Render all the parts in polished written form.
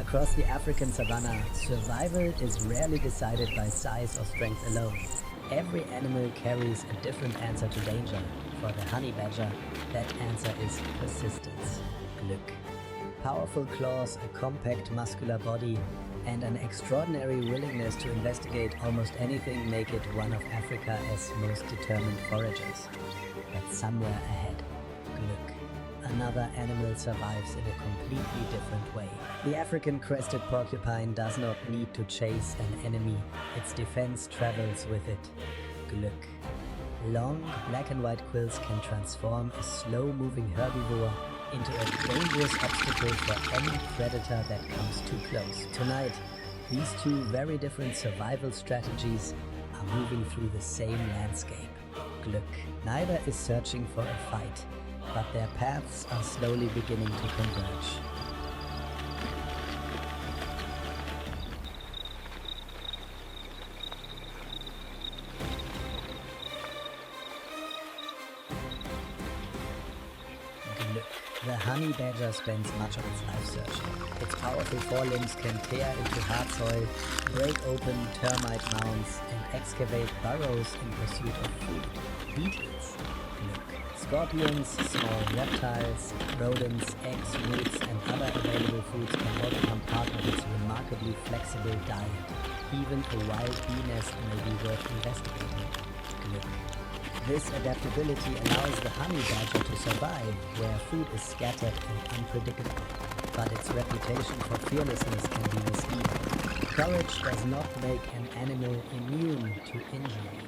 Across the African savanna, survival is rarely decided by size or strength alone. Every animal carries a different answer to danger. For the honey badger, that answer is persistence. Glück. Powerful claws, a compact muscular body, and an extraordinary willingness to investigate almost anything make it one of Africa's most determined foragers. But somewhere ahead, Glück. Another animal survives in a completely different way. The African crested porcupine does not need to chase an enemy. Its defense travels with it. Glück. Long, black and white quills can transform a slow-moving herbivore into a dangerous obstacle for any predator that comes too close. Tonight, these two very different survival strategies are moving through the same landscape. Glück. Neither is searching for a fight, but their paths are slowly beginning to converge. Glück. The honey badger spends much of its life searching. Its powerful forelimbs can tear into hard soil, break open termite mounds, and excavate burrows in pursuit of food. Beetles. Glück. Scorpions, small reptiles, rodents, eggs, roots, and other available foods can all become part of its remarkably flexible diet. Even a wild bee nest may be worth investigating. Glück. This adaptability allows the honey badger to survive where food is scattered and unpredictable, but its reputation for fearlessness can be misleading. Courage does not make an animal immune to injury.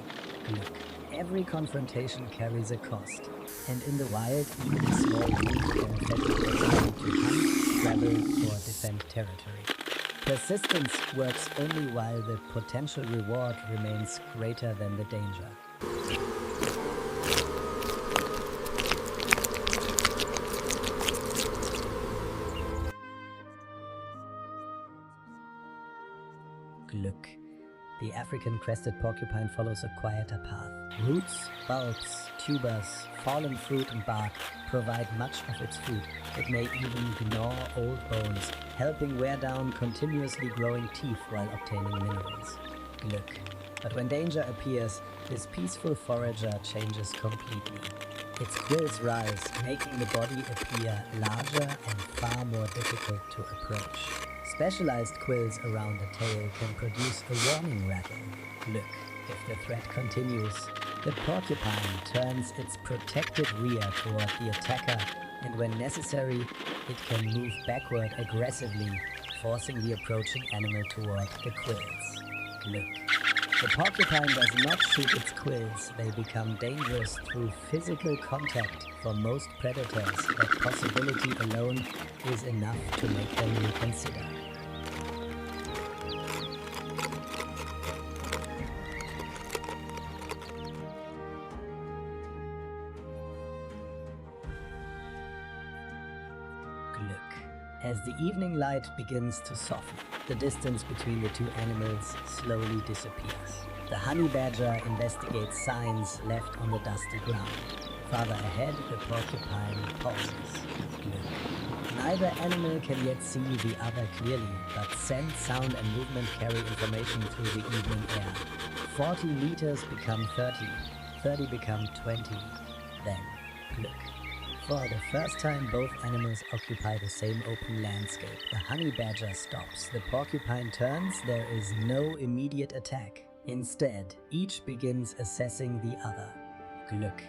Glück. Every confrontation carries a cost, and in the wild, even a small wound can affect the ability to hunt, travel, or defend territory. Persistence works only while the potential reward remains greater than the danger. Glück. The African crested porcupine follows a quieter path. Roots, bulbs, tubers, fallen fruit and bark provide much of its food. It may even gnaw old bones, helping wear down continuously growing teeth while obtaining minerals. Glück. But when danger appears, this peaceful forager changes completely. Its quills rise, making the body appear larger and far more difficult to approach. Specialized quills around the tail can produce a warning rattle. Glück. If the threat continues, the porcupine turns its protected rear toward the attacker, and when necessary, it can move backward aggressively, forcing the approaching animal toward the quills. Glück. The porcupine does not shoot its quills. They become dangerous through physical contact. For most predators, that possibility alone is enough to make them reconsider. As the evening light begins to soften, the distance between the two animals slowly disappears. The honey badger investigates signs left on the dusty ground. Farther ahead, the porcupine pauses. Neither animal can yet see the other clearly, but scent, sound, and movement carry information through the evening air. 40 meters become 30, 30 become 20, then look. For the first time, both animals occupy the same open landscape. The honey badger stops. The porcupine turns. There is no immediate attack. Instead, each begins assessing the other. Glück.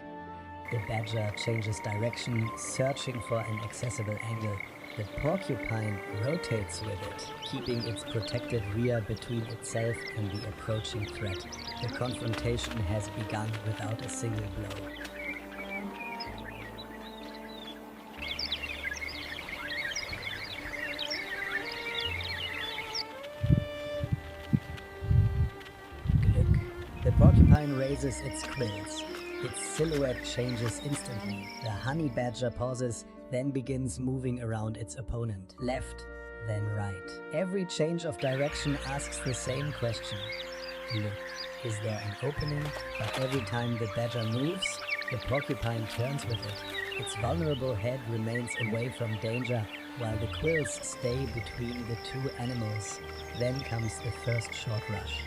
The badger changes direction, searching for an accessible angle. The porcupine rotates with it, keeping its protected rear between itself and the approaching threat. The confrontation has begun without a single blow. The porcupine raises its quills. Its silhouette changes instantly. The honey badger pauses, then begins moving around its opponent. Left, then right. Every change of direction asks the same question. Look, is there an opening? But every time the badger moves, the porcupine turns with it. Its vulnerable head remains away from danger, while the quills stay between the two animals. Then comes the first short rush.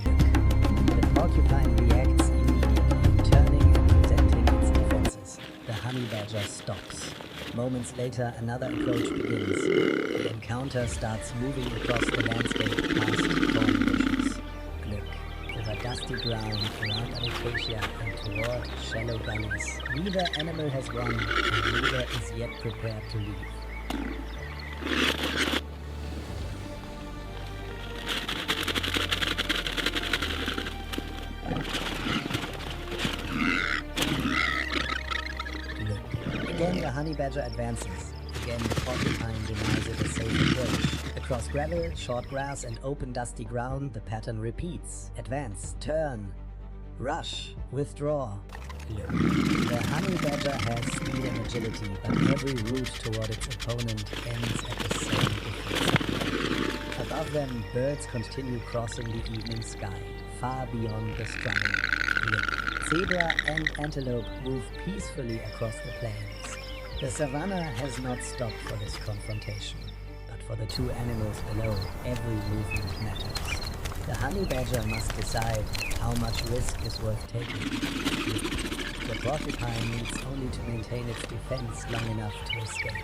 Glück. The porcupine reacts immediately, turning and presenting its defenses. The honey badger stops. Moments later, another approach begins. The encounter starts moving across the landscape past thorn bushes. Glück. Over dusty ground, around acacia, and toward shallow gullies. Neither animal has won, and neither is yet prepared to leave. Again, the honey badger advances. Again, the porcupine denies it a safe approach. Across gravel, short grass, and open dusty ground, the pattern repeats. Advance, turn, rush, withdraw. Glück. The honey badger has speed and agility, but every route toward its opponent ends at the same distance. Above them, birds continue crossing the evening sky, far beyond the strumming. Glück. Zebra and antelope move peacefully across the plains. The savanna has not stopped for this confrontation, but for the two animals below, every movement matters. The honey badger must decide how much risk is worth taking. The porcupine needs only to maintain its defense long enough to escape.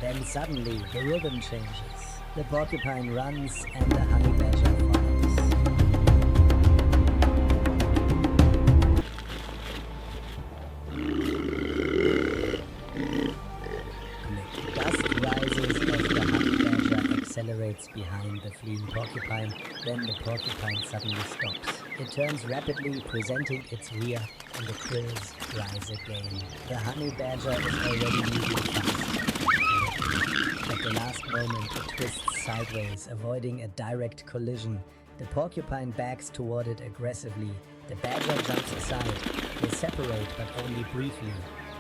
Then suddenly, the rhythm changes. The porcupine runs and the honey badger follows. Accelerates behind the fleeing porcupine, then the porcupine suddenly stops. It turns rapidly, presenting its rear, and the quills rise again. The honey badger is already moving fast. At the last moment, it twists sideways, avoiding a direct collision. The porcupine backs toward it aggressively. The badger jumps aside. They separate, but only briefly.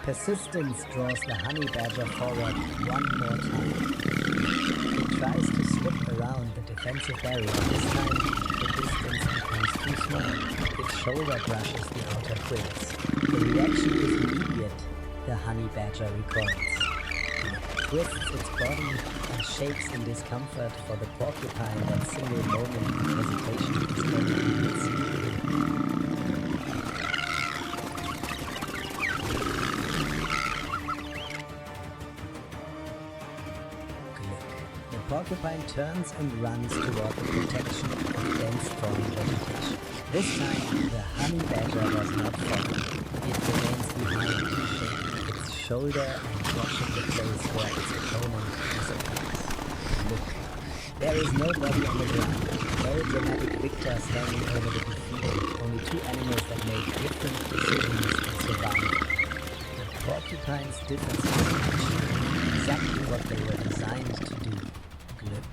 Persistence draws the honey badger forward one more time. It tries to slip around the defensive barrier. This time, the distance becomes too small. Its shoulder brushes the outer quills. The reaction is immediate. The honey badger recoils. It twists its body and shakes in discomfort. For the porcupine, that single moment of hesitation is only its The porcupine turns and runs toward the protection of dense thorn vegetation. This time, the honey badger does not follow. It remains behind, shaking its shoulder and watching the place where its opponent disappears. Look, there is nobody on the ground. No dramatic victor standing over the defeated. Only two animals that make different decisions in survival. The porcupine's defenses achieve exactly what they were designed to do. Glück.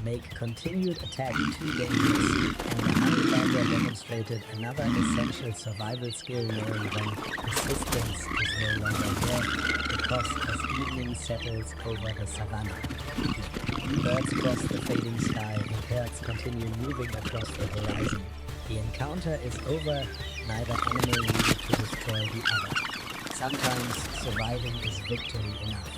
Make continued attack too dangerous, and the honey badger demonstrated another essential survival skill, knowing when persistence is no longer there, because as evening settles over the savanna. Birds cross the fading sky and herds continue moving across the horizon. The encounter is over, neither animal needed to destroy the other. Sometimes surviving is victory enough.